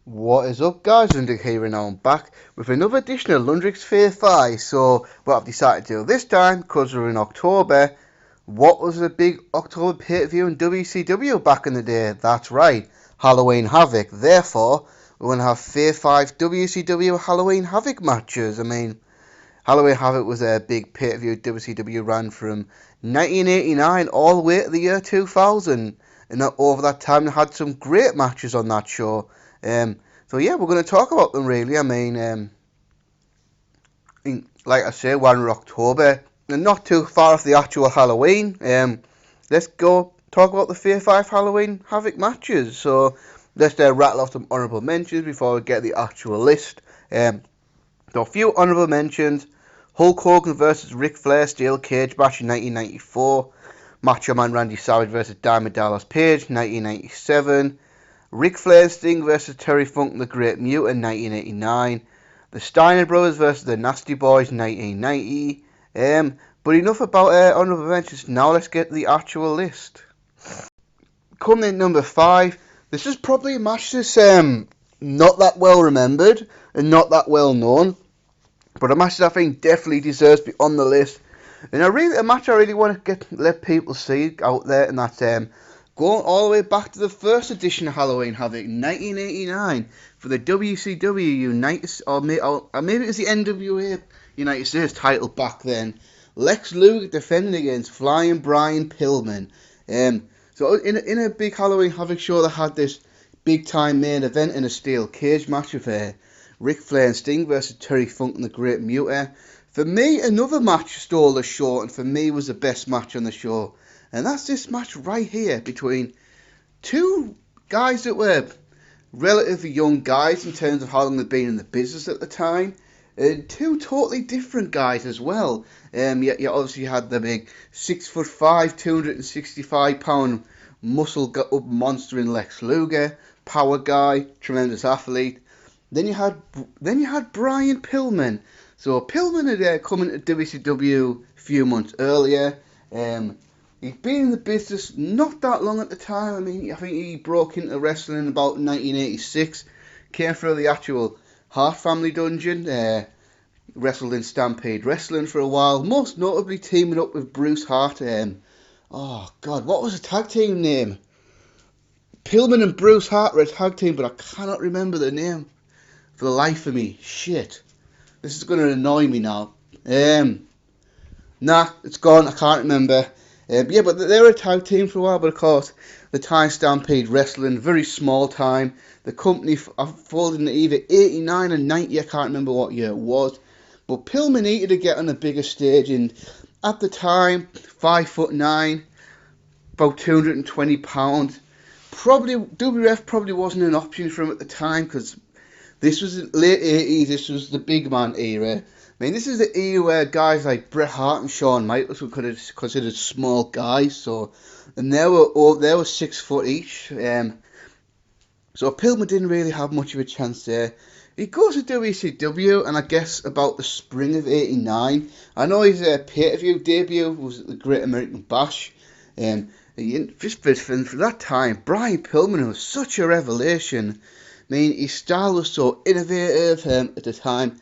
What is up, guys? Londrick here, and now I'm back with another edition of Lundrick's Fave. So, what I've decided to do this time, because we're in October, what was the big October pay-per-view in WCW back in the day? That's right, Halloween Havoc. Therefore, we're going to have Fave 5 WCW Halloween Havoc matches. Halloween Havoc was a big pay-per-view WCW ran from 1989 all the way to the year 2000. And over that time, they had some great matches on that show. So yeah, we're going to talk about them really. Like I say, we're in October and not too far off the actual Halloween. Let's go talk about the Fear 5 Halloween Havoc matches. So let's rattle off some honourable mentions before we get the actual list. So a few honourable mentions. Hulk Hogan versus Ric Flair Steel Cage match in 1994. Macho Man Randy Savage versus Diamond Dallas Page 1997. Ric Flair and Sting versus Terry Funk and the Great Mutant 1989. The Steiner Brothers versus the Nasty Boys 1990. But enough about honourable mentions. Now let's get the actual list. Coming in number 5. This is probably a match that's not that well remembered and not that well known, but a match that I think definitely deserves to be on the list. And a match I really want to let people see out there, and that's going all the way back to the first edition of Halloween Havoc, 1989, for the WCW United, or maybe it was the NWA United States title back then. Lex Luger defending against Flying Brian Pillman. So in a big Halloween Havoc show, they had this big time main event in a steel cage match with Ric Flair and Sting versus Terry Funk and the Great Muta. For me, another match stole the show, and for me was the best match on the show. And that's this match right here between two guys that were relatively young guys in terms of how long they'd been in the business at the time. And two totally different guys as well. You obviously had the big 6'5", 265-pound muscle up monster in Lex Luger, power guy, tremendous athlete. Then you had Brian Pillman. So Pillman had come into WCW a few months earlier. He'd been in the business not that long at the time. I think he broke into wrestling in about 1986. Came through the actual Hart family dungeon. Wrestled in Stampede Wrestling for a while. Most notably teaming up with Bruce Hart. Oh God, what was the tag team name? Pillman and Bruce Hart were a tag team, but I cannot remember the name for the life of me. Shit. This is going to annoy me now. Nah, it's gone. I can't remember. Yeah, but they were a tag team for a while. But of course, the time Stampede Wrestling, very small time. The company folded into either 89 and 90. I can't remember what year it was. But Pillman needed to get on a bigger stage, and at the time, 5'9", about 220 pounds. Probably WF probably wasn't an option for him at the time, because this was the late 80s. This was the big man era. This is the era where guys like Bret Hart and Shawn Michaels were considered small guys. So, and they were 6 foot each. So Pillman didn't really have much of a chance there. He goes to WCW, and I guess about the spring of '89. I know his pay-per-view debut was at the Great American Bash. Just for that time, Brian Pillman was such a revelation. His style was so innovative at the time.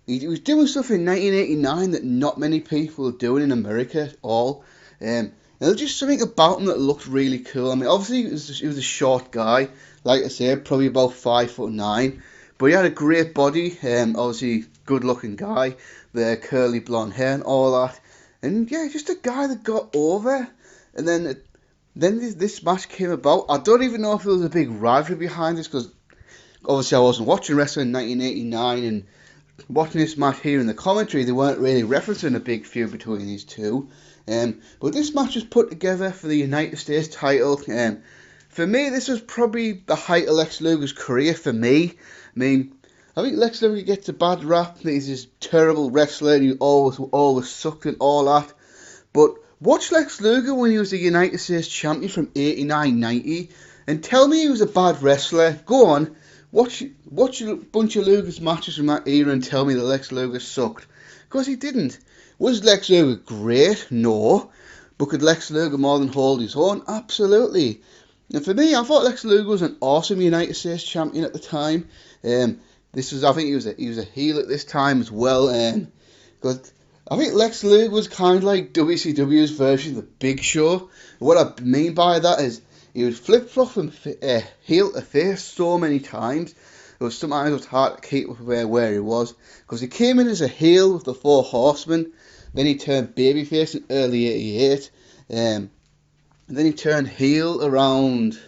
He was doing stuff in 1989 that not many people were doing in America at all. And there was just something about him that looked really cool. Obviously he was a short guy, like I said, probably about 5'9", but he had a great body. Obviously good looking guy, the curly blonde hair and all that. And yeah, just a guy that got over. And then this match came about. I don't even know if there was a big rivalry behind this, because obviously I wasn't watching wrestling in 1989, and watching this match here in the commentary, they weren't really referencing a big feud between these two. But this match was put together for the United States title. For me, this was probably the height of Lex Luger's career for me. I think Lex Luger gets a bad rap. He's this terrible wrestler, and he always sucked and all that. But watch Lex Luger when he was the United States champion from 89-90, and tell me he was a bad wrestler. Go on. Watch a bunch of Luger's matches from that era and tell me that Lex Luger sucked. Because he didn't. Was Lex Luger great? No. But could Lex Luger more than hold his own? Absolutely. And for me, I thought Lex Luger was an awesome United States champion at the time. I think he was a heel at this time as well. Because I think Lex Luger was kind of like WCW's version of the Big Show. What I mean by that is he would flip flop from heel to face so many times. Sometimes it was hard to keep up where he was, because he came in as a heel with the Four Horsemen, then he turned babyface in early '88, and then he turned heel around.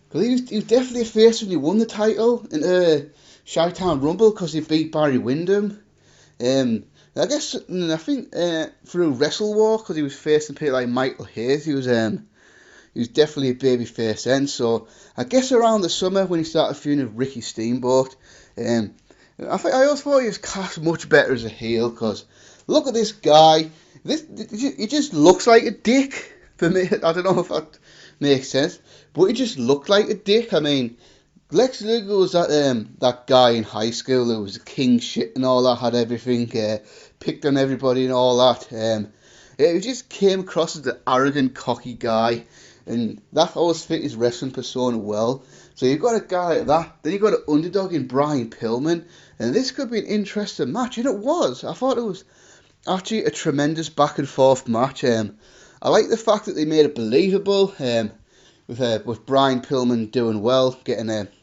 Because he was definitely a face when he won the title in Chi-Town Rumble, because he beat Barry Windham. I think through Wrestle War, because he was facing people like Michael Hayes, he was definitely a babyface then. So I guess around the summer when he started feuding with Ricky Steamboat, I always thought he was cast much better as a heel, because look at this guy. He just looks like a dick for me. I don't know if that makes sense, but he just looked like a dick. I mean, Lex Luger was that guy in high school who was a king shit and all that, had everything, picked on everybody and all that. He just came across as an arrogant, cocky guy, and that always fit his wrestling persona well. So you've got a guy like that, then you've got an underdog in Brian Pillman, and this could be an interesting match, and it was. I thought it was actually a tremendous back and forth match. I like the fact that they made it believable, with Brian Pillman doing well, getting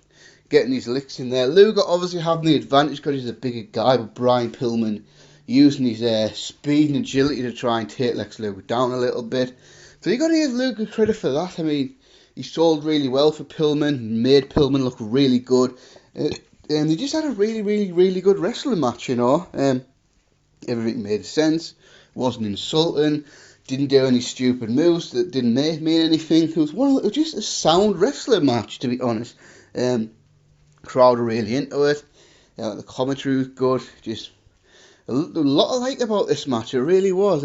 his licks in there. Luger obviously having the advantage because he's a bigger guy, but Brian Pillman using his speed and agility to try and take Lex Luger down a little bit. So you got to give Luger credit for that. I mean, he sold really well for Pillman, made Pillman look really good, and they just had a really, really, really good wrestling match, you know. Everything made sense, wasn't insulting, didn't do any stupid moves that didn't mean anything. It was just a sound wrestling match, to be honest. Crowd were really into it. The commentary was good. Just a lot I liked about this match. It really was.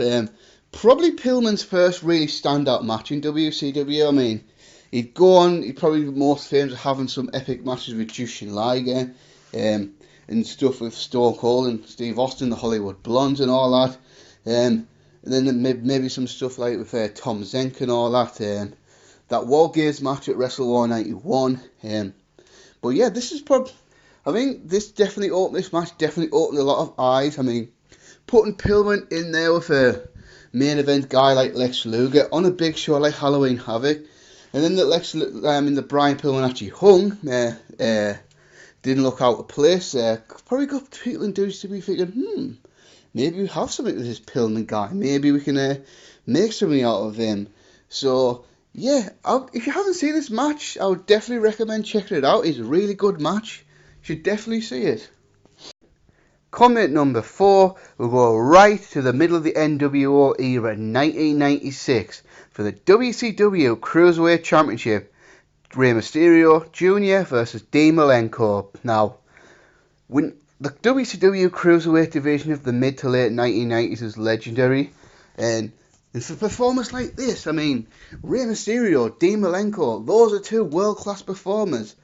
Probably Pillman's first really standout match in WCW. I mean, he'd probably be most famous for having some epic matches with Jushin Liger, and stuff with Stone Cold and Steve Austin, the Hollywood Blondes and all that. And then maybe some stuff like with Tom Zenk and all that. That War Games match at Wrestle War 91. But yeah, this match definitely opened a lot of eyes. I mean, putting Pillman in there with a main event guy like Lex Luger on a big show like Halloween Havoc, and then the Brian Pillman actually hung, didn't look out of place. Probably got people in WCW thinking, maybe we have something with this Pillman guy. Maybe we can make something out of him. So yeah, if you haven't seen this match, I would definitely recommend checking it out. It's a really good match. You should definitely see it. Comment number 4, we'll go right to the middle of the NWO era, 1996, for the WCW Cruiserweight Championship. Rey Mysterio Jr. versus Dean Malenko. Now, when the WCW Cruiserweight division of the mid to late 1990s is legendary, and for performers like this, I mean, Rey Mysterio, Dean Malenko, those are two world-class performers.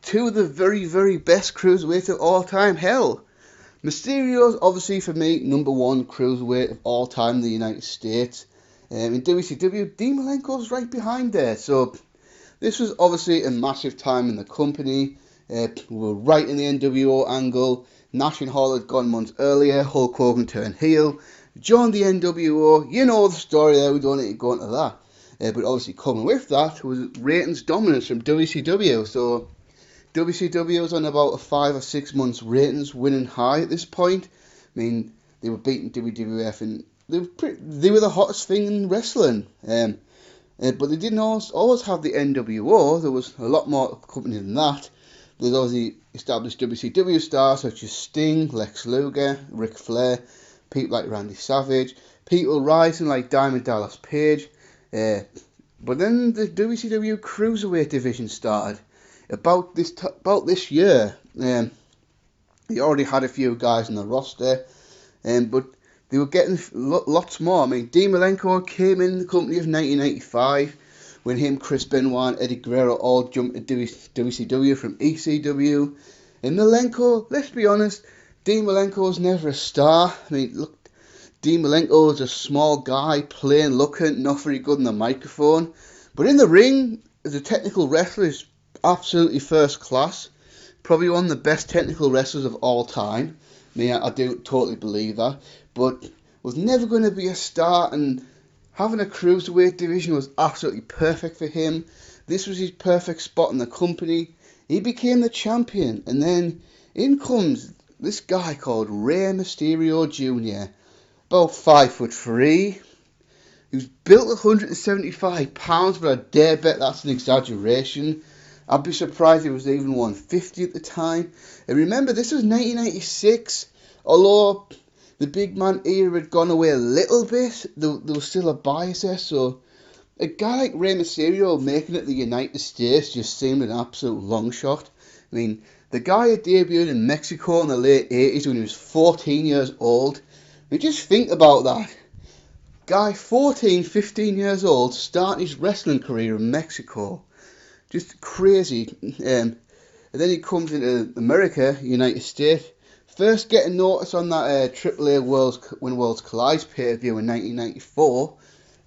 Two of the very, very best cruiserweights of all time. Hell, Mysterio's obviously, for me, number 1 cruiserweight of all time in the United States. In WCW, Dean Malenko's right behind there. So this was obviously a massive time in the company. We were right in the NWO angle. Nash and Hall had gone months earlier. Hulk Hogan turned heel. Joined the NWO. You know the story there. We don't need to go into that. But obviously coming with that was ratings dominance from WCW. So WCW was on about a 5 or 6 months ratings winning high at this point. I mean, they were beating WWF, and they were the hottest thing in wrestling. But they didn't always have the NWO. There was a lot more company than that. There's obviously established WCW stars such as Sting, Lex Luger, Ric Flair, people like Randy Savage, people rising like Diamond Dallas Page. But then the WCW Cruiserweight division started. About this year, they already had a few guys in the roster, but they were getting lots more. I mean, Dean Malenko came in the company of 1985 when him, Chris Benoit, and Eddie Guerrero all jumped to WCW from ECW. And Malenko, let's be honest, Dean Malenko was never a star. I mean, look, Dean Malenko was a small guy, plain looking, not very good on the microphone. But in the ring, as a technical wrestler, he's absolutely first class. Probably one of the best technical wrestlers of all time. I mean, I do totally believe that. But was never going to be a star, and having a cruiserweight division was absolutely perfect for him. This was his perfect spot in the company. He became the champion, and then in comes this guy called Rey Mysterio Jr., about 5'3". He was built 175 pounds, but I dare bet that's an exaggeration. I'd be surprised if it was even 150 at the time. And remember, this was 1996. Although the big man era had gone away a little bit, there was still a bias there. So a guy like Rey Mysterio making it to the United States just seemed an absolute long shot. I mean, the guy had debuted in Mexico in the late 80s when he was 14 years old. I mean, just think about that. Guy 14, 15 years old, starting his wrestling career in Mexico. Just crazy. And then he comes into America, United States. First getting noticed on that AAA When Worlds Collide pay-per-view in 1994.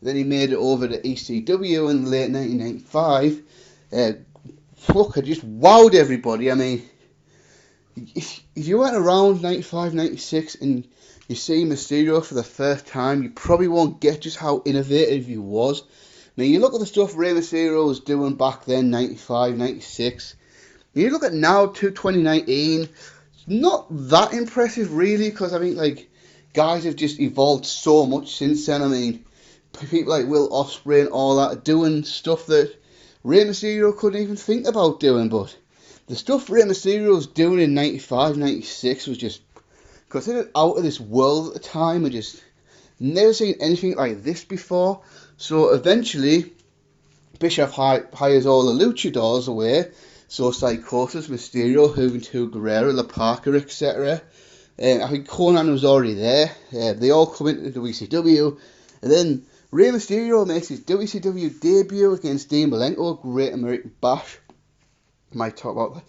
Then he made it over to ECW in late 1995. Fucker just wowed everybody. I mean, if you went around 95, 96 and you see Mysterio for the first time, you probably won't get just how innovative he was. I mean, you look at the stuff Rey Mysterio was doing back then, 95, 96. You look at now, 2019, it's not that impressive really, because I mean, like, guys have just evolved so much since then. I mean, people like Will Ospreay and all that are doing stuff that Rey Mysterio couldn't even think about doing, but the stuff Rey Mysterio was doing in 95, 96 was just considered out of this world at the time. I just never seen anything like this before. So eventually, Bischoff hires all the luchadors away. So Psychosis, Mysterio, Juventud Guerrero, La Parka, etc. I think Conan was already there. They all come into WCW. And then Rey Mysterio makes his WCW debut against Dean Malenko, Great American Bash. Might talk about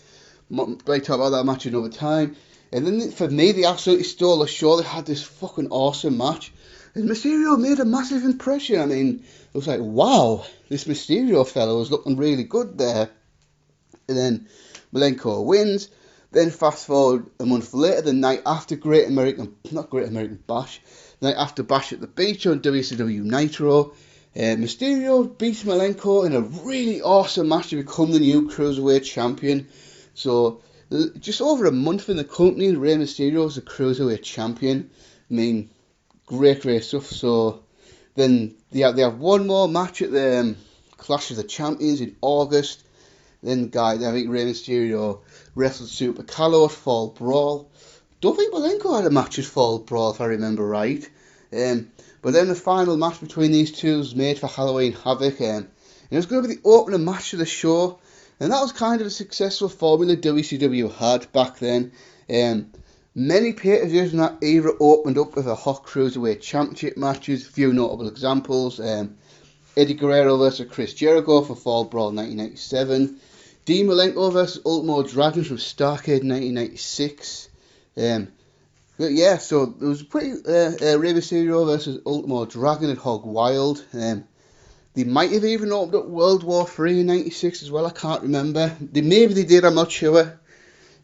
that match another time. And then for me, they absolutely stole the show. They had this fucking awesome match. And Mysterio made a massive impression. I mean, it was like, wow, this Mysterio fellow was looking really good there. And then Malenko wins. Then fast forward a month later, the night after the night after Bash at the Beach on WCW Nitro, Mysterio beats Malenko in a really awesome match to become the new Cruiserweight Champion. So, just over a month in the company, and Rey Mysterio is the Cruiserweight Champion. I mean, great stuff. So, then they have one more match at the Clash of the Champions in August. Then, I think Rey Mysterio wrestled Super Calo at Fall Brawl. Don't think Malenko had a match at Fall Brawl, if I remember right. But then the final match between these two was made for Halloween Havoc. And it was going to be the opening match of the show. And that was kind of a successful formula WCW had back then. Many pay-per-views in that era opened up with a hot Cruiserweight Championship matches. A few notable examples. Eddie Guerrero versus Chris Jericho for Fall Brawl 1997. Dean Malenko versus Ultimo Dragon from Starrcade 1996. But yeah, so it was pretty Rey Mysterio versus Ultimo Dragon at Hog Wild. They might have even opened up World War 3 in 96 as well, I can't remember. Maybe they did, I'm not sure.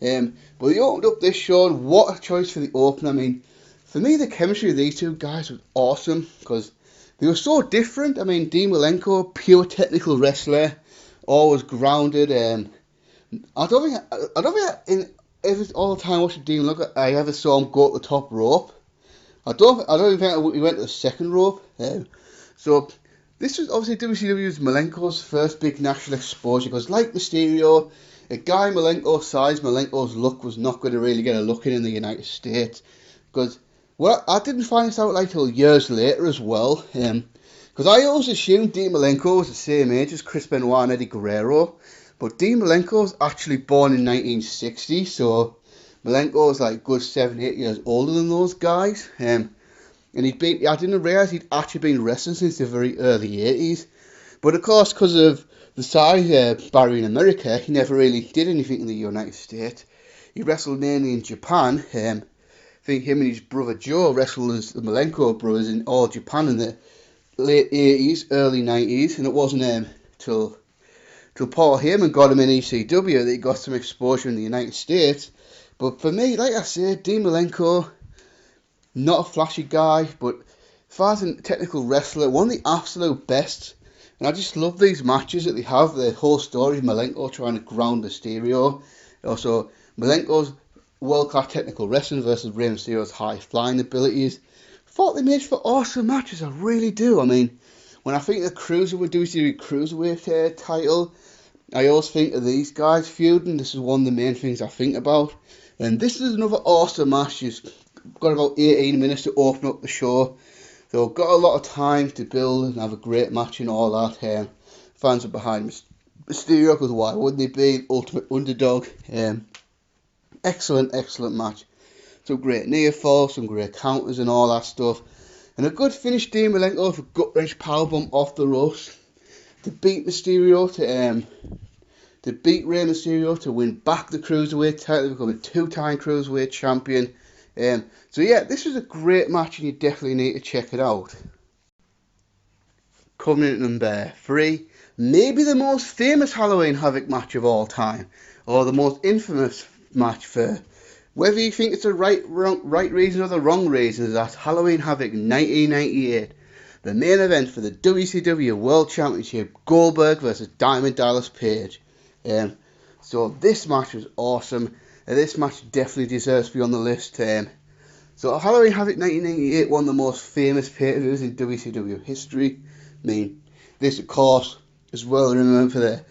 But they opened up this show, and what a choice for the opener. I mean, for me, the chemistry of these two guys was awesome, because they were so different. I mean, Dean Malenko, pure technical wrestler, always grounded. I don't think all the time watching Dean Malenko, I ever saw him go to the top rope. I don't even think he went to the second rope. So this was obviously WCW's Malenko's first big national exposure, because like Mysterio, a guy Malenko's size, Malenko's look was not going to really get a look in the United States, because I didn't find this out like till years later as well, because I always assumed Dean Malenko was the same age as Chris Benoit and Eddie Guerrero, but Dean Malenko was actually born in 1960, so Malenko was like good 7-8 years older than those guys, and I didn't realise he'd actually been wrestling since the very early 80s, but of course, because of the size barrier in America, he never really did anything in the United States. He wrestled mainly in Japan. I think him and his brother Joe wrestled as the Malenko brothers in All Japan in the late 80s, early 90s, and it wasn't till till Paul Heyman got him in ECW, that he got some exposure in the United States. But for me, like I said, Dean Malenko, not a flashy guy, but as far as a technical wrestler, one of the absolute best. And I just love these matches that they have, the whole story of Malenko trying to ground Mysterio. Also, Malenko's world-class technical wrestling versus Rey Mysterio's high-flying abilities. Thought they made for awesome matches, I really do. I mean, when I think of the WCW Cruiserweight title, I always think of these guys feuding. This is one of the main things I think about. And this is another awesome match. You've got about 18 minutes to open up the show. So got a lot of time to build and have a great match and all that. Fans are behind Mysterio, because why wouldn't they be? Ultimate underdog. Excellent match. Some great near falls, some great counters and all that stuff. And a good finish, Dean Malenko with a gut-wrench powerbomb off the ropes to beat Mysterio, to beat Rey Mysterio, to win back the Cruiserweight title, become a 2-time Cruiserweight champion. So yeah, this is a great match and you definitely need to check it out. Coming in at number 3, maybe the most famous Halloween Havoc match of all time, or the most infamous match for whether you think it's the right reason or the wrong reason, is that Halloween Havoc 1998, the main event for the WCW World Championship, Goldberg versus Diamond Dallas Page. So this match was awesome. This match definitely deserves to be on the list. So Halloween Havoc 1998, one of the most famous pay-per-views in WCW history. I mean, this of course as well remember for the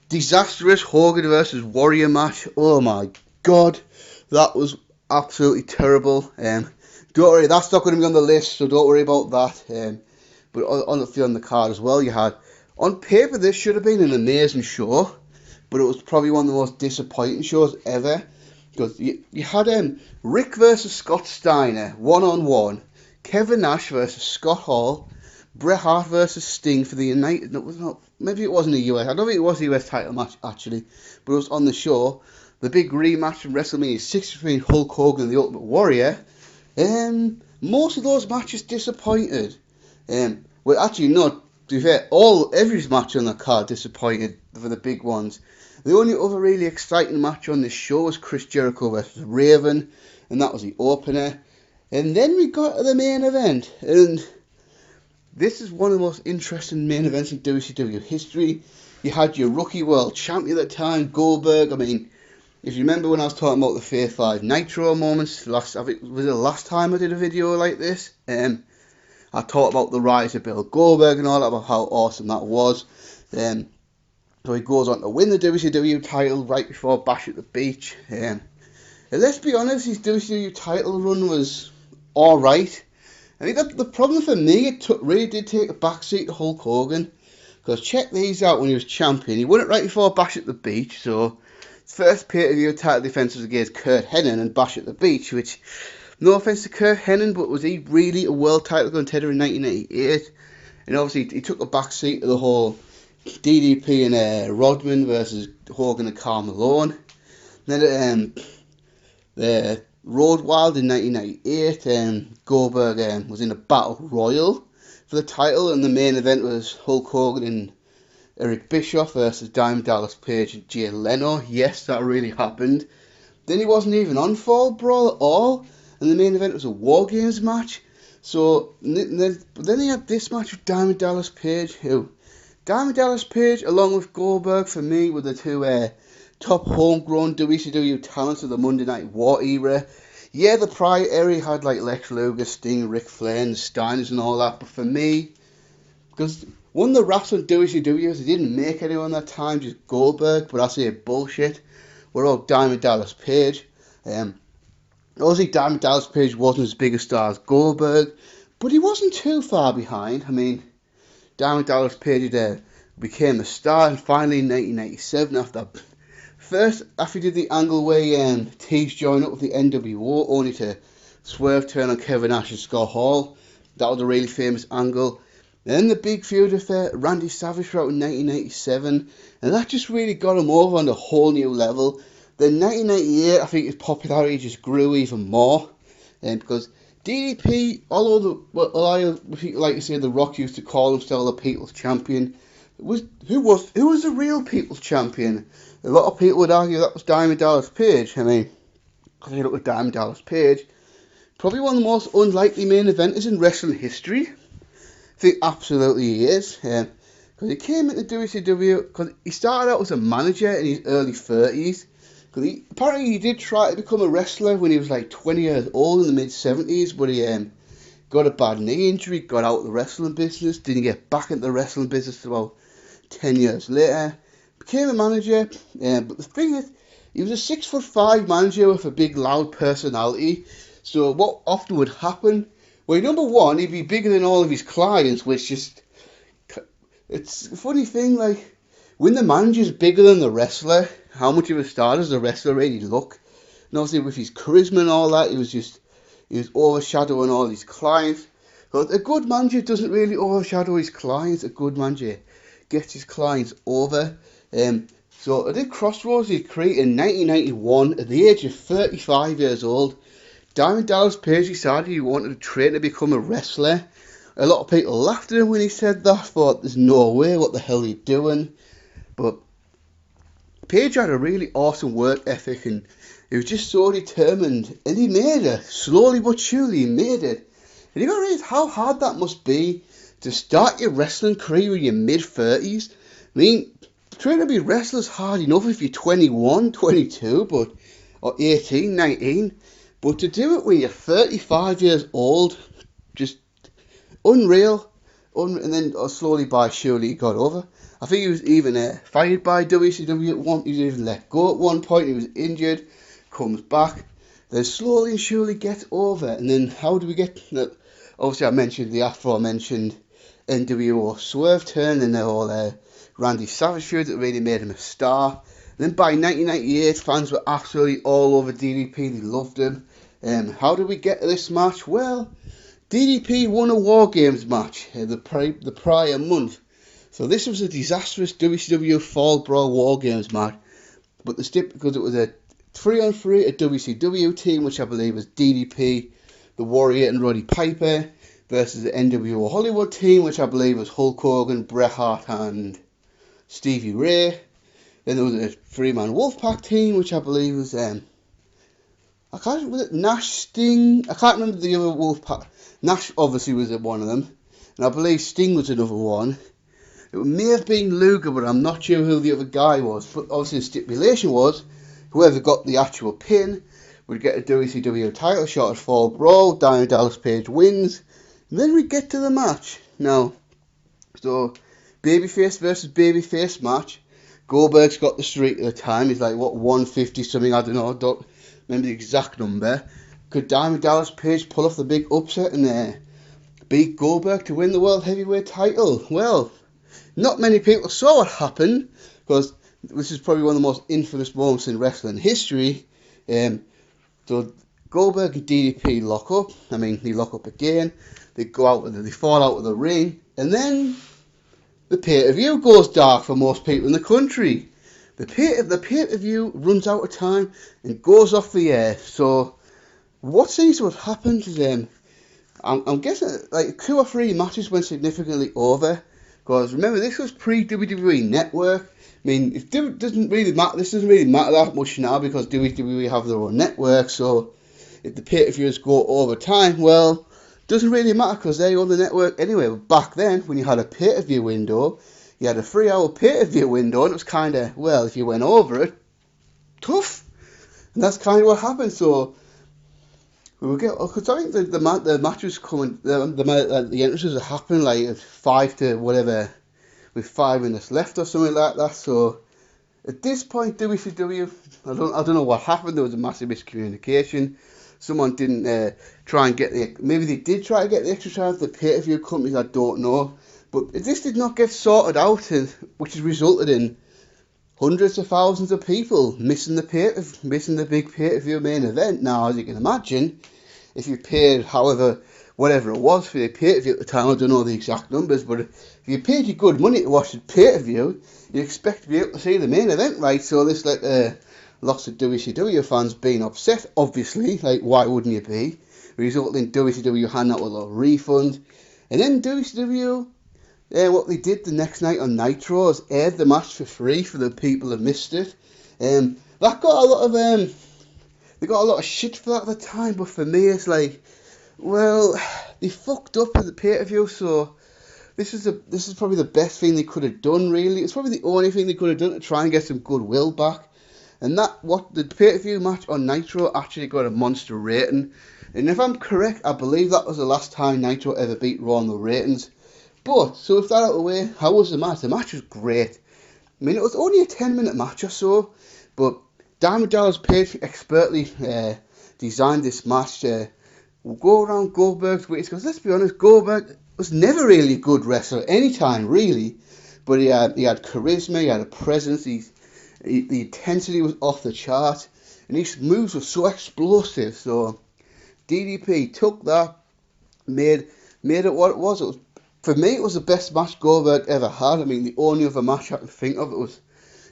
disastrous Hogan versus Warrior match. Oh my god, that was absolutely terrible. Don't worry, that's not going to be on the list, so don't worry about that. But on the card as well, you had, on paper this should have been an amazing show, but it was probably one of the most disappointing shows ever. Because you had Rick versus Scott Steiner, 1-on-1, Kevin Nash versus Scott Hall, Bret Hart versus Sting for the United, maybe it wasn't a US, I don't think it was a US title match actually, but it was on the show. The big rematch from WrestleMania 6 between Hulk Hogan and the Ultimate Warrior. Most of those matches disappointed. Well, actually, no, to be fair, every match on the card disappointed for the big ones. The only other really exciting match on this show was Chris Jericho versus Raven, and that was the opener. And then we got to the main event, and this is one of the most interesting main events in WCW history. You had your rookie world champion at the time, Goldberg. I mean, if you remember when I was talking about the Fave 5 Nitro moments, was it the last time I did a video like this? I talked about the rise of Bill Goldberg and all that, about how awesome that was. So he goes on to win the WCW title right before Bash at the Beach. And let's be honest, his WCW title run was alright. I think that the problem for me, it really did take a backseat to Hulk Hogan. Because check these out when he was champion. He won it right before Bash at the Beach. So his first pay-per-view title defense was against Kurt Hennig and Bash at the Beach. Which, no offense to Kurt Hennig, but was he really a world title contender in 1988? And obviously he took a backseat to the whole DDP and Rodman versus Hogan and Karl Malone. Then the Road Wild in 1998, Goldberg was in a battle royal for the title, and the main event was Hulk Hogan and Eric Bischoff versus Diamond Dallas Page and Jay Leno. Yes, that really happened. Then he wasn't even on Fall Brawl at all, and the main event was a War Games match. So then he had this match with Diamond Dallas Page, Diamond Dallas Page, along with Goldberg, for me, were the two top homegrown WCW talents of the Monday Night War era. Yeah, the prior era had like Lex Luger, Sting, Ric Flair, and the Steiners and all that, but for me, because one of the raps on WCW is they didn't make anyone that time, just Goldberg, but I say bullshit. We're all Diamond Dallas Page. Obviously, Diamond Dallas Page wasn't as big a star as Goldberg, but he wasn't too far behind. I mean, Diamond Dallas Page became a star, and finally in 1997, after he did the angle where Tease joined up with the NWO, only to swerve turn on Kevin Nash and Scott Hall. That was a really famous angle. And then the big feud with Randy Savage throughout in 1997, and that just really got him over on a whole new level. Then 1998, I think his popularity just grew even more, because DDP, although I like to say The Rock used to call himself the People's Champion, who was the real People's Champion? A lot of people would argue that was Diamond Dallas Page. I mean, because you look at Diamond Dallas Page, probably one of the most unlikely main eventers in wrestling history. I think absolutely he is. Because he came into WCW because he started out as a manager in his early 30s. Because apparently he did try to become a wrestler when he was like 20 years old in the mid 70s, but he got a bad knee injury, got out of the wrestling business, didn't get back into the wrestling business about 10 years later. Became a manager, but the thing is, he was a 6'5" manager with a big loud personality. So what often would happen, well, number one, he'd be bigger than all of his clients, which just, it's a funny thing, like, when the manager's bigger than the wrestler, how much of a star does the wrestler really look? And obviously with his charisma and all that, he was overshadowing all his clients. But a good manager doesn't really overshadow his clients. A good manager gets his clients over. So at the Crossroads he created in 1991, at the age of 35 years old, Diamond Dallas Page decided he wanted to train to become a wrestler. A lot of people laughed at him when he said that, thought there's no way, what the hell are you doing? But Page had a really awesome work ethic, and he was just so determined, and he made it. Slowly but surely he made it. And you gotta realize how hard that must be to start your wrestling career in your mid-30s. I mean, trying to be wrestler's hard enough if you're 21, 22, or 18, 19. But to do it when you're 35 years old, just unreal. And then slowly by surely he got over. I think he was even fired by WCW at one. He was even let go at one point. He was injured, comes back, then slowly and surely gets over. And then how do we get that? Obviously, I mentioned the aforementioned NWO Swerve turn, and the whole Randy Savage feud that really made him a star. And then by 1998, fans were absolutely all over DDP. They loved him. How did we get to this match? Well, DDP won a War Games match the prior month. So this was a disastrous WCW Fall Brawl War Games match. But because it was a 3-on-3 a WCW team, which I believe was DDP, the Warrior and Roddy Piper, versus the NWO Hollywood team, which I believe was Hulk Hogan, Bret Hart and Stevie Ray. Then there was a 3-man Wolfpack team, which I believe was was it Nash, Sting? I can't remember the other Wolfpack. Nash obviously was one of them, and I believe Sting was another one. It may have been Luger, but I'm not sure who the other guy was. But obviously the stipulation was, whoever got the actual pin would get a WCW title shot at Fall Brawl. Diamond Dallas Page wins, and then we get to the match. Now, so babyface versus babyface match. Goldberg's got the streak at the time. He's like, 150 something, I don't know. I don't remember the exact number. Could Diamond Dallas Page pull off the big upset and beat Goldberg to win the World Heavyweight title? Well, not many people saw what happened, because this is probably one of the most infamous moments in wrestling history. So Goldberg and DDP lock up. I mean, they lock up again. They fall out of the ring, and then the pay-per-view goes dark for most people in the country. The pay-per-view runs out of time and goes off the air. So what seems to have happened is I'm guessing like 2 or 3 matches went significantly over. Because remember, this was pre-WWE Network. I mean, it doesn't really matter. This doesn't really matter that much now because WWE have their own network. So if the pay-per-views go over time, well, it doesn't really matter because they own the network anyway. But back then, when you had a pay-per-view window, you had a 3-hour pay-per-view window, and it was kind of, well, if you went over it, tough. And that's kind of what happened. So because I think the match was coming, the entrances are happening like at 5 to whatever, with 5 minutes left or something like that. So at this point, WCW, I don't know what happened. There was a massive miscommunication. Someone didn't try and get maybe they did try to get the extra time for the pay-per-view companies. I don't know, but this did not get sorted out, which has resulted in hundreds of thousands of people missing the big pay-per-view main event. Now, as you can imagine, if you paid whatever it was for the pay-per-view at the time, I don't know the exact numbers, but if you paid your good money to watch the pay-per-view, you expect to be able to see the main event, right? So this lots of WCW fans being upset, obviously, like why wouldn't you be? Resulting in WCW handing out a lot of refunds, and then WCW what they did the next night on Nitro is aired the match for free for the people that missed it. That got a lot of they got a lot of shit for that at the time, but for me it's like, well, they fucked up with the pay-per-view, so this is probably the best thing they could have done, really. It's probably the only thing they could have done to try and get some goodwill back. And the pay-per-view match on Nitro actually got a monster rating. And if I'm correct, I believe that was the last time Nitro ever beat Raw in the ratings. But, so with that out of the way, how was the match? The match was great. I mean, it was only a 10-minute match or so, but Diamond Dallas Page expertly designed this match. We'll go around Goldberg's ways, because let's be honest, Goldberg was never really a good wrestler, anytime really. But he had charisma, he had a presence, the intensity was off the chart, and his moves were so explosive. So DDP took that, made it what it was. For me, it was the best match Goldberg ever had. I mean, the only other match I can think of that was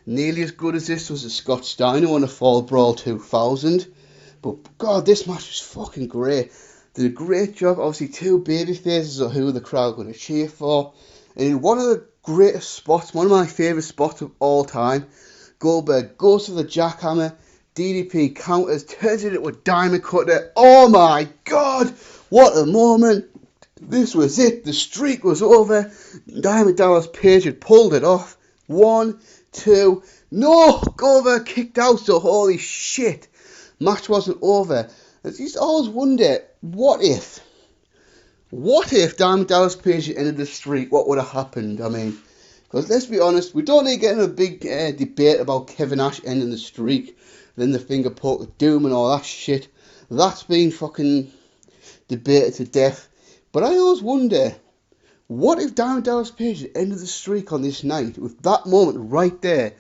nearly as good as this was the Scott Steiner one, a Fall Brawl 2000. But God, this match was fucking great. Did a great job. Obviously, two baby faces are who the crowd going to cheer for. And in one of the greatest spots, one of my favourite spots of all time, Goldberg goes for the jackhammer. DDP counters, turns it into a diamond cutter. Oh my God, what a moment. This was it. The streak was over. Diamond Dallas Page had pulled it off. 1, 2. No! Goldberg kicked out, so holy shit. Match wasn't over. I used to always wonder, what if Diamond Dallas Page had ended the streak, what would have happened? I mean, because let's be honest, we don't need to get in a big debate about Kevin Nash ending the streak, then the finger poke of doom and all that shit. That's been fucking debated to death. But I always wonder, what if Diamond Dallas Page had ended the streak on this night with that moment right there,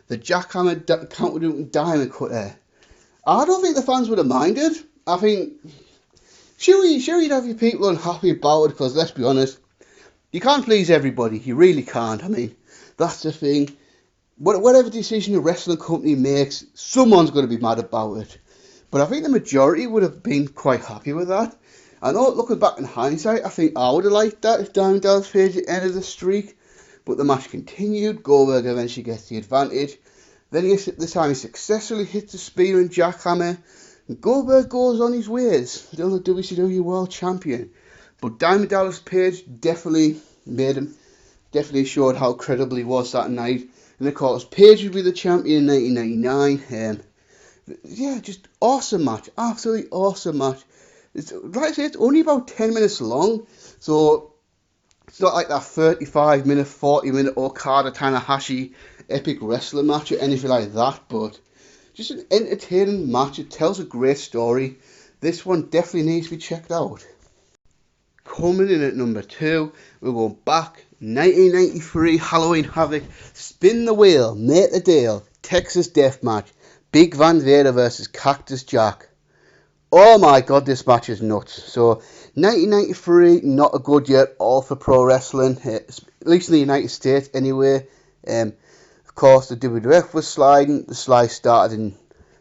the jackhammer counter diamond cutter? I don't think the fans would have minded. I think, sure you'd have your people unhappy about it, because let's be honest, you can't please everybody. You really can't. I mean, that's the thing. Whatever decision a wrestling company makes, someone's going to be mad about it. But I think the majority would have been quite happy with that. I know, looking back in hindsight, I think I would have liked that if Diamond Dallas Page had ended the streak. But the match continued. Goldberg eventually gets the advantage. Then this time he successfully hits the spear and jackhammer. And Goldberg goes on his ways, still the WCW World Champion. But Diamond Dallas Page definitely showed how credible he was that night. And of course, Page would be the champion in 1999. Yeah, just awesome match. Absolutely awesome match. Like I say, it's only about 10 minutes long. So it's not like that 35-minute, 40-minute Okada Tanahashi epic wrestling match or anything like that. But just an entertaining match. It tells a great story. This one definitely needs to be checked out. Coming in at number 2, we're going back. 1993 Halloween Havoc. Spin the wheel, make the deal. Texas Death Match. Big Van Vader versus Cactus Jack. Oh my God, this match is nuts. So, 1993, not a good year at all for pro wrestling, at least in the United States anyway. Of course, the WWF was sliding. The slide started in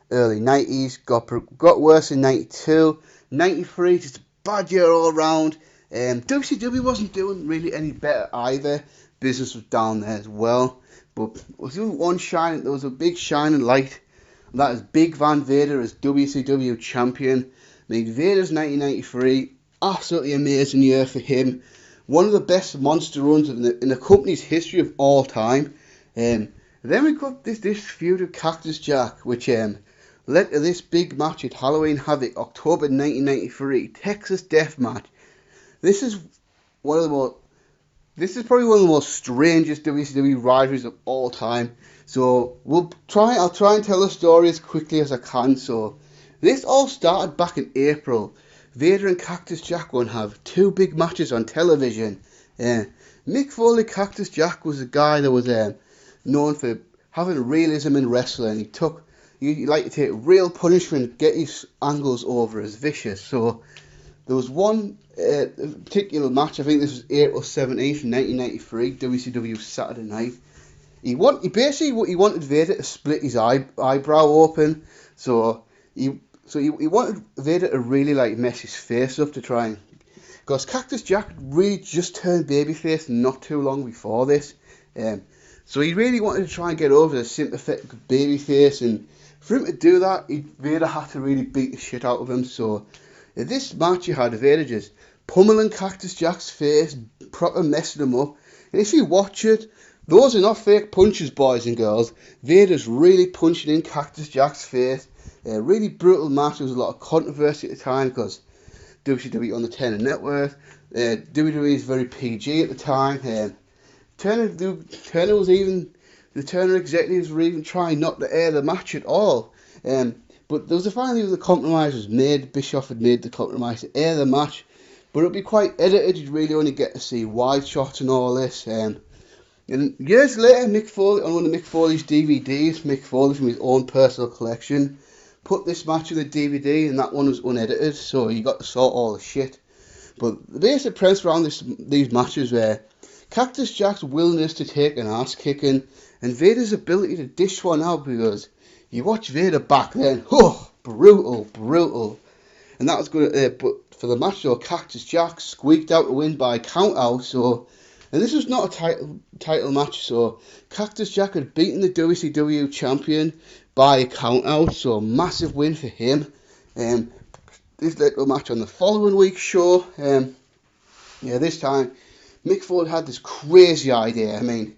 early 90s, got worse in 92. 93, just a bad year all around. WCW wasn't doing really any better either. Business was down there as well. But there was a big shining light. And that is Big Van Vader as WCW champion. I mean, Vader's 1993, absolutely amazing year for him. One of the best monster runs in the company's history of all time. Then we got this feud with Cactus Jack, which led to this big match at Halloween Havoc, October 1993, Texas Death Match. This is probably one of the most strangest WCW rivalries of all time. So I'll try and tell the story as quickly as I can. So this all started back in April. Vader and Cactus Jack going to have 2 big matches on television. Mick Foley, Cactus Jack, was a guy that was known for having realism in wrestling. He liked to take real punishment, get his angles over as vicious. So there was one particular match, I think this was April 17th, 1993, WCW Saturday Night. He wanted Vader to split his eyebrow open. So he wanted Vader to really mess his face up to try and because Cactus Jack really just turned babyface not too long before this. So he really wanted to try and get over the sympathetic babyface, and for him to do that, Vader had to really beat the shit out of him. So in this match, you had Vader just pummeling Cactus Jack's face, proper messing him up. And if you watch it, those are not fake punches, boys and girls. Vader's really punching in Cactus Jack's face. Really brutal match. There was a lot of controversy at the time because WCW on the Turner Network. WWE is very PG at the time. Turner was even, the Turner executives were even trying not to air the match at all. But there was finally the compromise was made. Bischoff had made the compromise to air the match, but it'd be quite edited. You'd really only get to see wide shots and all this. And years later, Mick Foley, on one of Mick Foley's DVDs, Mick Foley from his own personal collection, put this match on the DVD, and that one was unedited, so you got to sort all the shit. But the basic premise around these matches were Cactus Jack's willingness to take an ass kicking, and Vader's ability to dish one out, because you watch Vader back then, brutal. And that was good, but for the match though, Cactus Jack squeaked out to win by count out, so, and this was not a title match, so Cactus Jack had beaten the WCW champion by a count out, so massive win for him. This led to a match on the following week's show. This time Mick Foley had this crazy idea. I mean,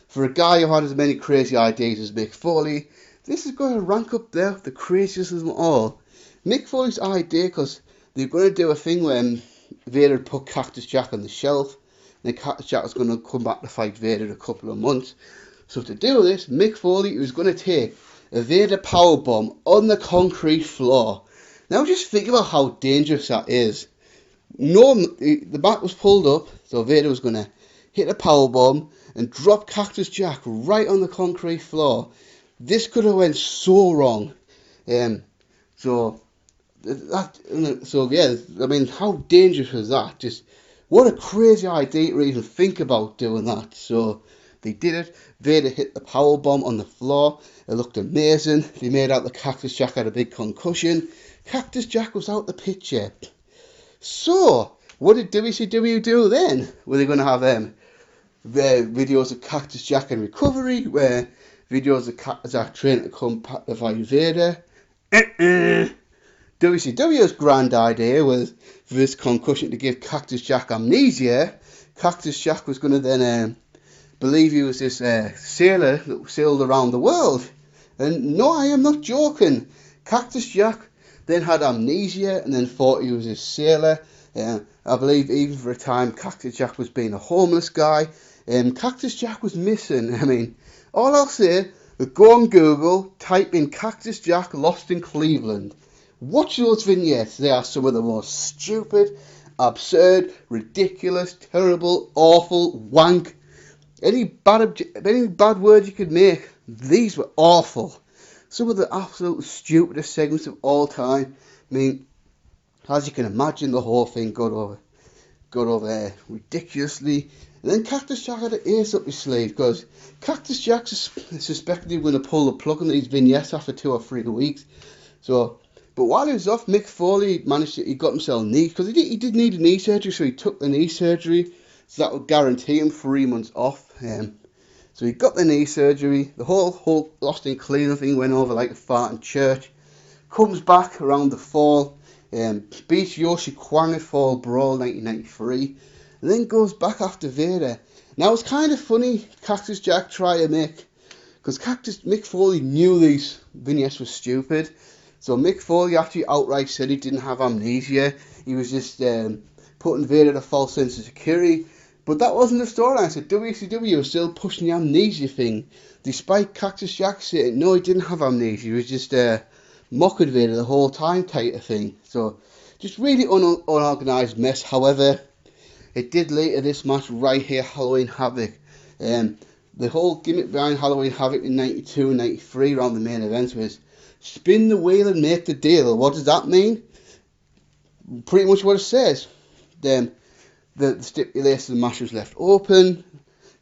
for a guy who had as many crazy ideas as Mick Foley, this is going to rank up there, the craziest of them all. Mick Foley's idea, because they were going to do a thing when Vader had put Cactus Jack on the shelf, and Cactus Jack was going to come back to fight Vader in a couple of months. So to do this, Mick Foley was going to take a Vader powerbomb on the concrete floor. Now just think about how dangerous that is. The mat was pulled up, so Vader was going to hit a powerbomb and drop Cactus Jack right on the concrete floor. This could have went so wrong. I mean, how dangerous was that? Just what a crazy idea to even think about doing that. So they did it. Vader hit the powerbomb on the floor. It looked amazing. They made out the Cactus Jack had a big concussion. Cactus Jack was out the picture. So, what did WCW do then? Were they going to have videos of Cactus Jack in recovery, where videos of Cactus Jack training to come back to fight Vader? WCW's grand idea was for this concussion to give Cactus Jack amnesia. Cactus Jack was going to then believe he was this sailor that sailed around the world. And no, I am not joking. Cactus Jack then had amnesia and then thought he was a sailor. I believe even for a time Cactus Jack was being a homeless guy. Cactus Jack was missing. I mean, all I'll say, go on Google, type in Cactus Jack lost in Cleveland. Watch those vignettes. They are some of the most stupid, absurd, ridiculous, terrible, awful, wank. Any bad word you could make, these were awful. Some of the absolute stupidest segments of all time. I mean, as you can imagine, the whole thing got over ridiculously. And then Cactus Jack had an ace up his sleeve, because Cactus Jack suspected he was going to pull the plug on these vignettes after 2 or 3 weeks. So, but while he was off, Mick Foley he got himself a knee, because he did need a knee surgery, so he took the knee surgery, so that would guarantee him 3 months off. So he got the knee surgery. The whole Lost in Cleveland thing went over like a fart in church. Comes back around the fall. Beats Yoshi Kwang at Fall Brawl 1993. And then goes back after Vader. Now it's kind of funny, Cactus Jack tried to make, because Mick Foley knew these vignettes were stupid. So Mick Foley actually outright said he didn't have amnesia. He was just putting Vader a false sense of security. But that wasn't the storyline. So WCW was still pushing the amnesia thing, despite Cactus Jack saying no, he didn't have amnesia. He was just mocking Vader the whole time type of thing. So just really unorganised mess. However, it did lead to this match right here, Halloween Havoc. The whole gimmick behind Halloween Havoc in 92 and 93 around the main events was spin the wheel and make the deal. What does that mean? Pretty much what it says. Then the stipulation of the match was left open.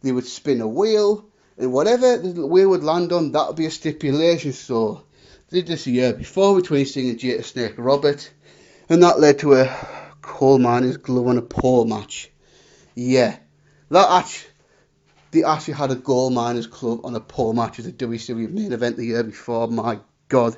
They would spin a wheel, and whatever the wheel would land on, that would be a stipulation. So they did this a year before between Sting and Jake the Snake Roberts, and that led to a coal miner's glove on a pole match. Yeah, they actually had a gold miners club on a pole match as a WCW main event the year before. My God.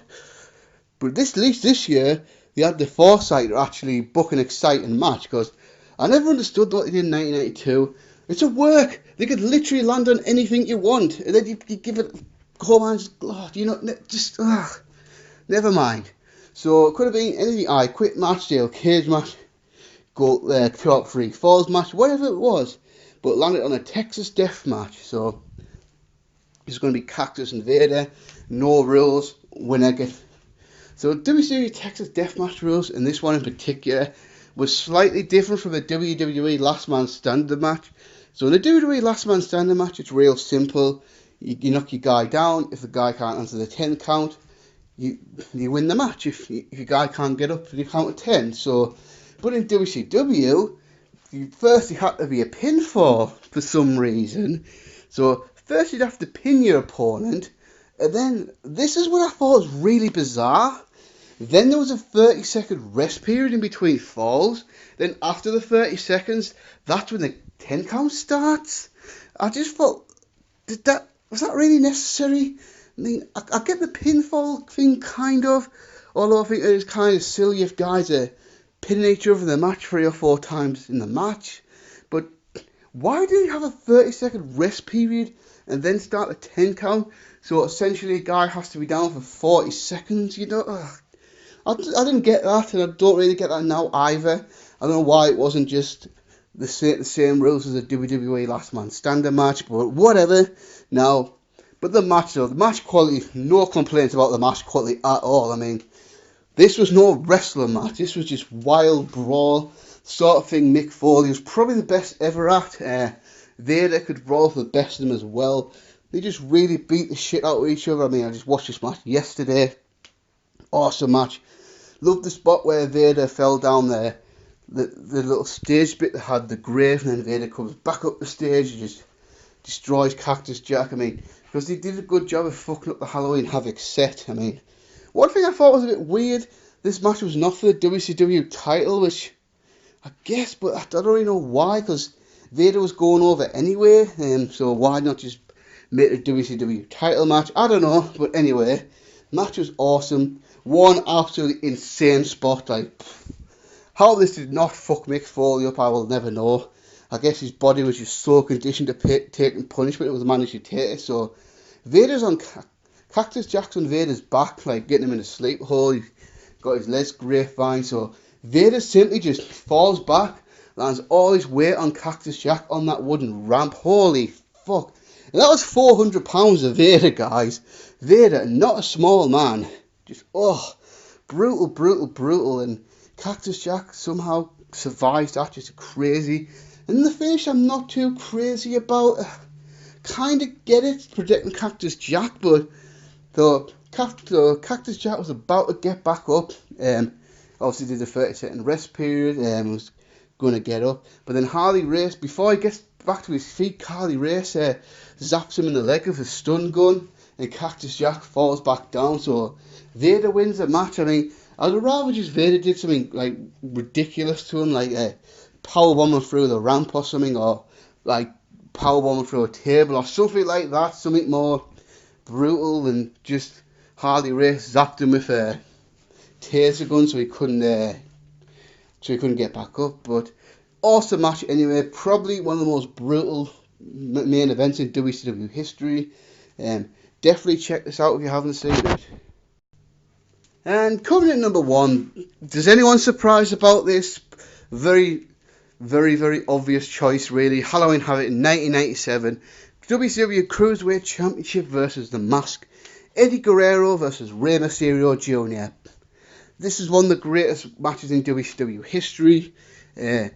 But at least this year, they had the foresight to actually book an exciting match, because I never understood what they did in 1992. It's a work. They could literally land on anything you want, and then you give it gold miners, never mind. So it could have been anything. I quit match, steel cage match, go top free falls match, whatever it was, but landed on a Texas death match. So it's going to be Cactus and Vader, no rules, winner get. So WCW Texas Deathmatch rules, and this one in particular, was slightly different from the WWE Last Man Standing match. So in the WWE Last Man Standing match, it's real simple. You knock your guy down. If the guy can't answer the 10 count, you win the match. If your guy can't get up to the count of 10. So, but in WCW, first you had to be a pinfall for some reason. So first you'd have to pin your opponent, and then this is what I thought was really bizarre. Then there was a 30-second rest period in between falls. Then after the 30 seconds, that's when the 10 count starts. I just thought, was that really necessary? I mean, I get the pinfall thing kind of, although I think it is kind of silly if guys are pinning each other in the match 3 or 4 times in the match. But why do you have a 30-second rest period and then start a 10 count? So essentially a guy has to be down for 40 seconds, you know? I didn't get that, and I don't really get that now either. I don't know why it wasn't just the same rules as a WWE Last Man Standing match, but whatever. Now, but the match though, the match quality, no complaints about the match quality at all. I mean, this was no wrestling match. This was just wild brawl sort of thing. Mick Foley was probably the best ever at. Vader could brawl for the best of them as well. They just really beat the shit out of each other. I mean, I just watched this match yesterday. Awesome match. Loved the spot where Vader fell down there. The little stage bit that had the grave, and then Vader comes back up the stage and just destroys Cactus Jack. I mean, because they did a good job of fucking up the Halloween Havoc set. I mean, one thing I thought was a bit weird, this match was not for the WCW title, which I guess, but I don't really know why, because Vader was going over anyway, so why not just make a WCW title match? I don't know, but anyway, match was awesome. One absolutely insane spot, like, how this did not fuck Mick Foley up, I will never know. I guess his body was just so conditioned to taking punishment, it was managed to take it. So Vader's on Cactus Jackson Vader's back, like getting him in a sleep hole. He's got his legs grapevine, so Vader simply just falls back, lands all his weight on Cactus Jack on that wooden ramp. Holy fuck. And that was 400 pounds of Vader, guys. Vader, not a small man. Just, brutal. And Cactus Jack somehow survives that, just crazy. And the finish I'm not too crazy about. Kind of get it, protecting Cactus Jack, but Cactus Jack was about to get back up. Obviously did a 30-second rest period, was going to get up. But then Harley Race, before he gets back to his feet, Harley Race zaps him in the leg with a stun gun, and Cactus Jack falls back down. So Vader wins the match. I mean, I'd rather just Vader did something like ridiculous to him, like powerbombing through the ramp or something, or like powerbombing through a table or something like that, something more brutal than just Harley Race zapped him with a taser gun so he couldn't get back up. But awesome match anyway, probably one of the most brutal main events in WCW history. Definitely check this out if you haven't seen it. And coming in number 1, is anyone surprised about this? Very obvious choice, really. Halloween Havoc in 1997. WCW Cruiserweight Championship versus The Mask. Eddie Guerrero versus Rey Mysterio Jr. This is one of the greatest matches in WCW history. The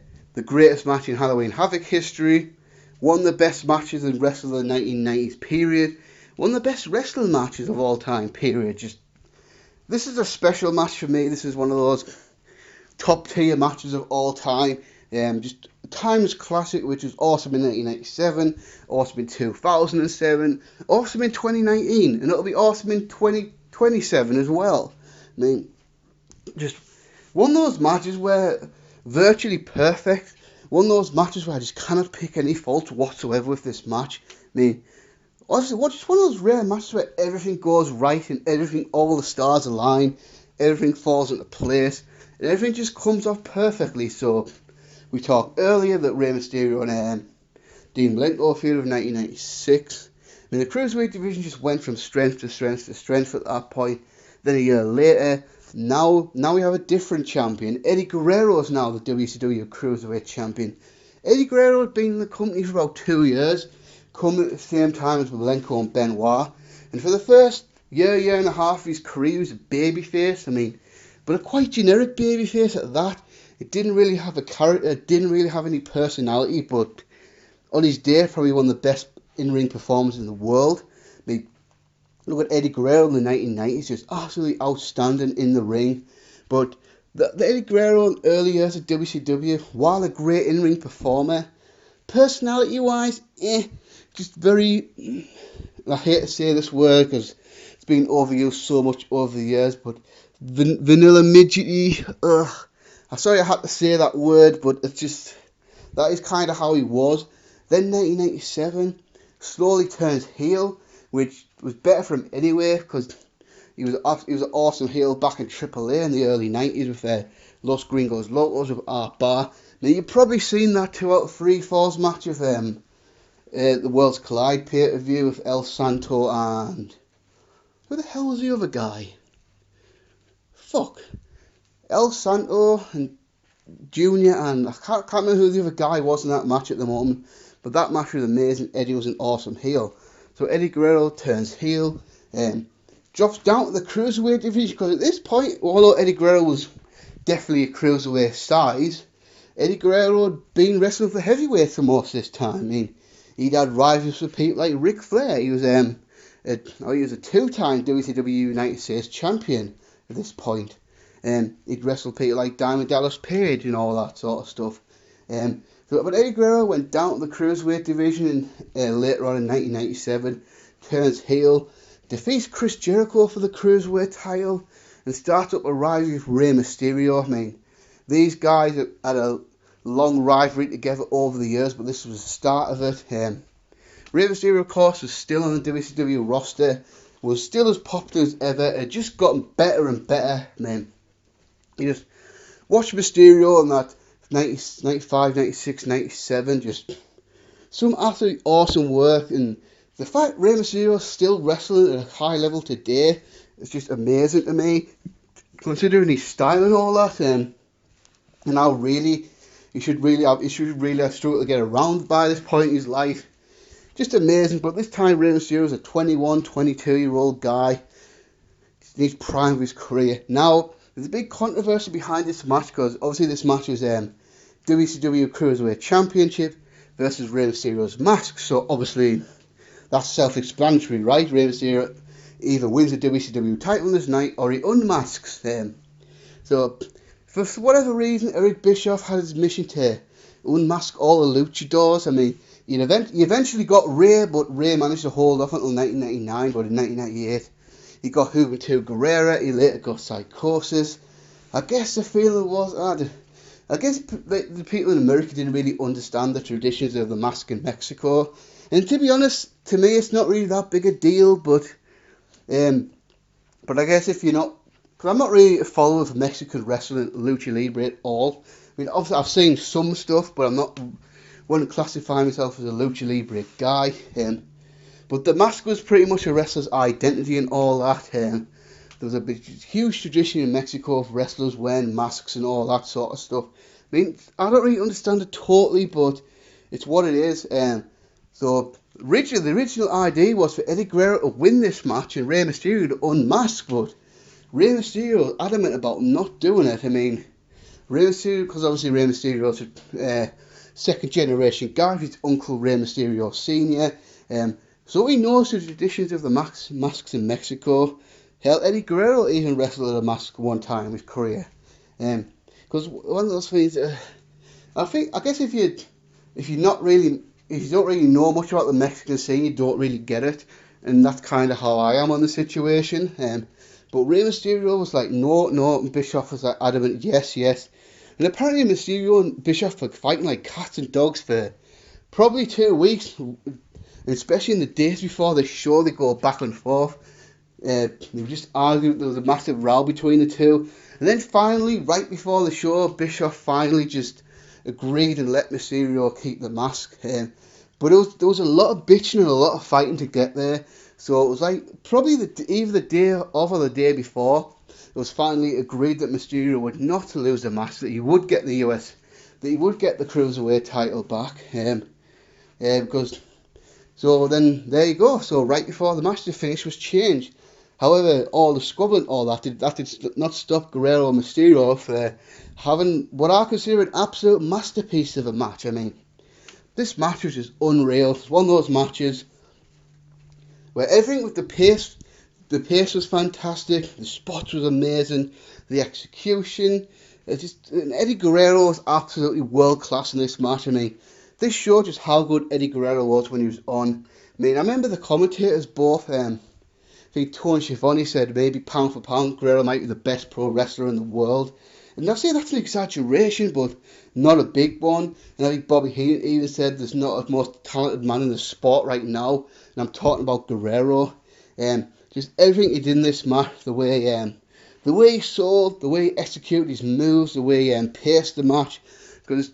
greatest match in Halloween Havoc history. One of the best matches in wrestling of the 1990s period. One of the best wrestling matches of all time, period. This is a special match for me. This is one of those top tier matches of all time. Just a timeless classic, which was awesome in 1997, awesome in 2007, awesome in 2019, and it'll be awesome in 2027 as well. I mean, just one of those matches where virtually perfect. One of those matches where I just cannot pick any faults whatsoever with this match. I mean, honestly, just one of those rare matches where everything goes right and everything, all the stars align, everything falls into place, and everything just comes off perfectly. So, we talked earlier that Rey Mysterio and Dean Malenko feud of 1996. I mean, the Cruiserweight division just went from strength to strength to strength at that point. Then a year later, now we have a different champion. Eddie Guerrero is now the WCW Cruiserweight champion. Eddie Guerrero had been in the company for about 2 years, coming at the same time as Malenko and Benoit. And for the first year and a half of his career, he was a babyface. I mean, but a quite generic babyface at that. It didn't really have a character, it didn't really have any personality, but on his day, probably one of the best in-ring performers in the world. I mean, look at Eddie Guerrero in the 1990s, just absolutely outstanding in the ring. But the Eddie Guerrero in early years at WCW, while a great in-ring performer, personality-wise, just very, I hate to say this word because it's been overused so much over the years, but vanilla midgety, I'm sorry I had to say that word, but it's just, that is kind of how he was. Then 1997, slowly turns heel, which was better for him anyway, because he was an awesome heel back in AAA in the early 90s with Los Gringos Locos with Art Barr. Now, you've probably seen that 2 out of 3 Falls match of the Worlds Collide pay-per-view with El Santo and... who the hell was the other guy? El Santo and Junior, and I can't remember who the other guy was in that match at the moment, but that match was amazing. Eddie was an awesome heel. So Eddie Guerrero turns heel, drops down to the Cruiserweight division, because at this point, although Eddie Guerrero was definitely a Cruiserweight size, Eddie Guerrero had been wrestling for heavyweight for most of this time. I mean, he'd had rivals with people like Ric Flair. He was a 2-time WCW United States champion at this point. He'd wrestled people like Diamond Dallas Page and all that sort of stuff. But Eddie Guerrero went down to the Cruiserweight division later on in 1997, turns heel, defeats Chris Jericho for the Cruiserweight title, and starts up a rivalry with Rey Mysterio. I mean, these guys had a long rivalry together over the years, but this was the start of it. Rey Mysterio, of course, was still on the WCW roster, was still as popular as ever. It had just gotten better and better. Man, you just watch Mysterio on that 90, 95, 96, 97, just some absolutely awesome work. And the fact Rey Mysterio is still wrestling at a high level today is just amazing to me, considering his style and all that. And how really he should really have struggled to get around by this point in his life. Just amazing. But this time Rey Mysterio is a 21, 22-year-old guy in his prime of his career. Now, there's a big controversy behind this match, because obviously this match was WCW Cruiserweight Championship versus Rey Mysterio's mask. So obviously that's self-explanatory, right? Rey Mysterio either wins the WCW title this night or he unmasks them. So for whatever reason, Eric Bischoff had his mission to unmask all the luchadors. I mean, he eventually got Rey, but Rey managed to hold off until 1999. But in 1998, he got Juventud Guerrera. He later got Psychosis. I guess the feeling was, I guess the people in America didn't really understand the traditions of the mask in Mexico. And to be honest, to me, it's not really that big a deal. But I guess if you're not, because I'm not really a follower of Mexican wrestling, lucha libre at all. I mean, obviously I've seen some stuff, but wouldn't classify myself as a lucha libre guy. But the mask was pretty much a wrestler's identity and all that. There was a huge tradition in Mexico of wrestlers wearing masks and all that sort of stuff. I mean, I don't really understand it totally, but it's what it is. So originally, the original idea was for Eddie Guerrero to win this match and Rey Mysterio to unmask, but Rey Mysterio was adamant about not doing it. I mean, Rey Mysterio, because obviously Rey Mysterio is a second generation guy, his uncle Rey Mysterio Sr. So he knows the traditions of the masks in Mexico. Hell, Eddie Guerrero even wrestled at a mask one time in his career. Because one of those things, I guess if you don't really know much about the Mexican scene, you don't really get it, and that's kind of how I am on the situation. But Rey Mysterio was like, no, and Bischoff was like adamant, yes, And apparently Mysterio and Bischoff were fighting like cats and dogs for probably 2 weeks, especially in the days before the show. They go back and forth. They were just arguing. There was a massive row between the two, and then finally, right before the show, Bischoff finally just agreed and let Mysterio keep the mask. But there was a lot of bitching and a lot of fighting to get there. So it was like probably either the day of or the day before, it was finally agreed that Mysterio would not lose the match, that he would get the that he would get the Cruiserweight title back. Because so then there you go. So right before the match, the finish was changed. However, all the squabbling, all that did not stop Guerrero and Mysterio for having what I consider an absolute masterpiece of a match. I mean, this match was just unreal. It's one of those matches where everything with the pace was fantastic, the spots was amazing, the execution, and Eddie Guerrero was absolutely world class in this match. I mean, this showed just how good Eddie Guerrero was when he was on. I mean, I remember the commentators both, I think Tony Schiavone said maybe pound for pound, Guerrero might be the best pro wrestler in the world. And I'd say that's an exaggeration, but not a big one. And I think Bobby Heenan even said there's not a most talented man in the sport right now. And I'm talking about Guerrero. Just everything he did in this match, the way he sold, the way he executed his moves, the way he paced the match. Because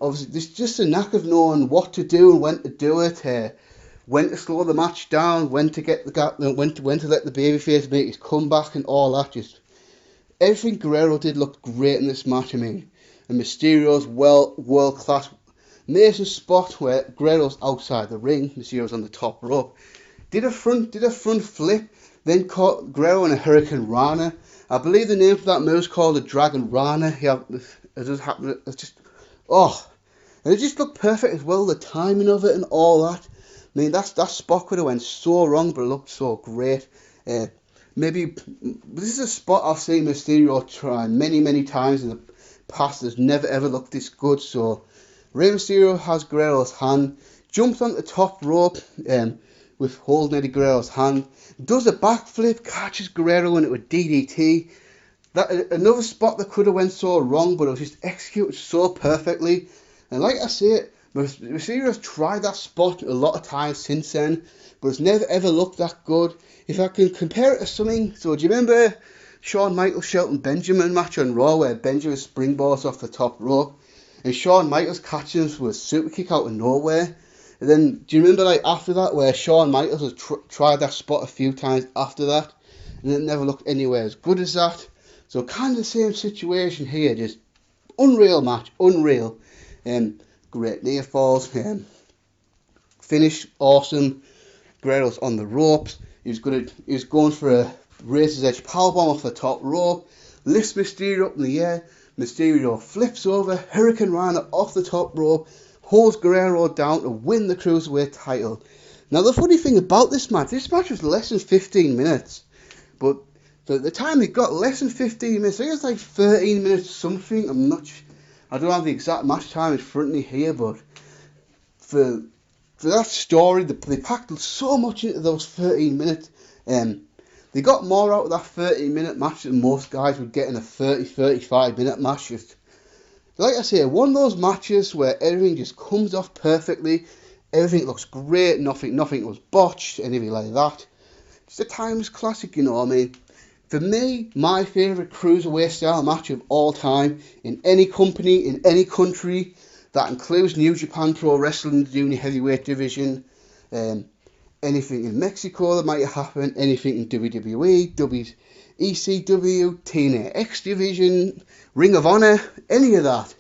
obviously there's just a knack of knowing what to do and when to do it. When to slow the match down, when to get the gap, when to let the babyface make his comeback and all that. Just everything Guerrero did looked great in this match. I mean, and Mysterio's world class amazing spot where Guerrero's outside the ring, Mysterio's on the top rope. Did a front flip, then caught Guerrero in a Hurricane Rana. I believe the name for that move is called a Dragon Rana. Yeah, it just happened. It's just and it just looked perfect as well. The timing of it and all that. I mean, that spot could have went so wrong, but it looked so great. Maybe this is a spot I've seen Mysterio try many times in the past. It's never ever looked this good. So Rey Mysterio has Guerrero's hand, jumps on the top rope with holding Eddie Guerrero's hand, does a backflip, catches Guerrero into a DDT. That another spot that could have went so wrong, but it was just executed so perfectly. And like I say, Mysterio's tried that spot a lot of times since then, but it's never ever looked that good. If I can compare it to something, so do you remember Shawn Michaels Shelton Benjamin match on Raw where Benjamin springboards off the top rope and Shawn Michaels catches him with a super kick out of nowhere? And then do you remember like after that where Shawn Michaels has tried that spot a few times after that and it never looked anywhere as good as that? So kind of the same situation here, just unreal match, unreal. Great near falls, finish awesome. Guerrero's on the ropes. He was going for a razor's edge powerbomb off the top rope. Lifts Mysterio up in the air. Mysterio flips over, Hurricane Rana off the top rope, holds Guerrero down to win the Cruiserweight title. Now the funny thing about this match was less than 15 minutes, but for the time it got less than 15 minutes. I think it's like 13 minutes something. I don't have the exact match time in front of me here, but for that story, they packed so much into those 13 minutes. They got more out of that 13-minute match than most guys would get in a 30-35 minute match. Just, like I say, one of those matches where everything just comes off perfectly, everything looks great, nothing was botched, anything like that. Just a timeless classic, you know. I mean, for me, my favourite Cruiserweight style match of all time, in any company, in any country, that includes New Japan Pro Wrestling, the junior heavyweight division, anything in Mexico that might happen, anything in WWE, ECW, TNA X division, Ring of Honor, any of that.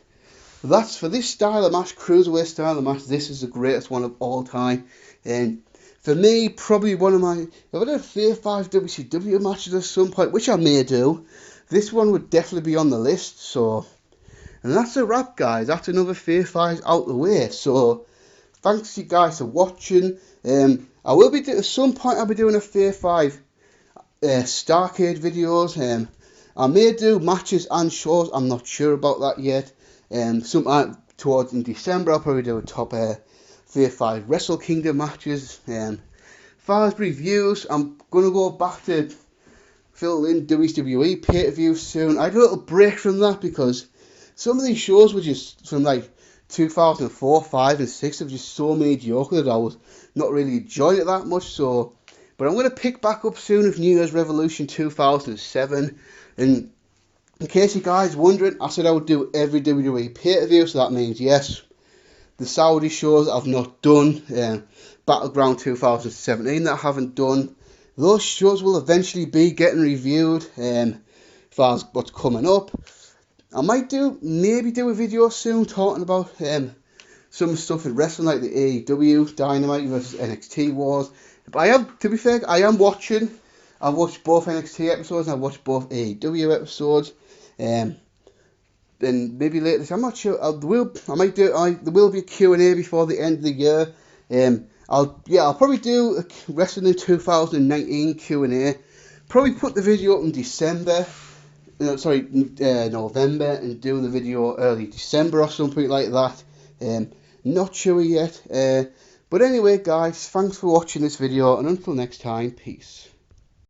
That's for this style of match, Cruiserweight style of match, this is the greatest one of all time. And for me, probably one of my, if I did a 5 WCW matches at some point, which I may do, this one would definitely be on the list. So, and that's a wrap, guys. That's another 5 out the way. So, thanks you guys for watching. I will be at some point. I'll be doing a 5 Starcade videos. I may do matches and shows. I'm not sure about that yet. Sometime towards in December, I'll probably do a top 5 Wrestle Kingdom matches. As far as reviews, I'm gonna go back to fill in WWE pay-per-view soon. I had a little break from that because some of these shows were just from like 2004, 5 and 6 were just so mediocre that I was not really enjoying it that much. So, but I'm going to pick back up soon with New Year's Revolution 2007. And in case you guys wondering, I said I would do every WWE pay-per-view, so that means yes, the Saudi shows that I've not done, Battleground 2017 that I haven't done, those shows will eventually be getting reviewed as far as what's coming up. I might maybe do a video soon talking about some stuff in wrestling like the AEW Dynamite versus NXT Wars. But to be fair, I've watched both NXT episodes and I've watched both AEW episodes. Then maybe later this, I'm not sure. There will be a Q&A before the end of the year. I'll probably do a Wrestling 2019 Q&A. Probably put the video up in November, and do the video early December or something like that. Not sure yet. But anyway, guys, thanks for watching this video, and until next time, peace.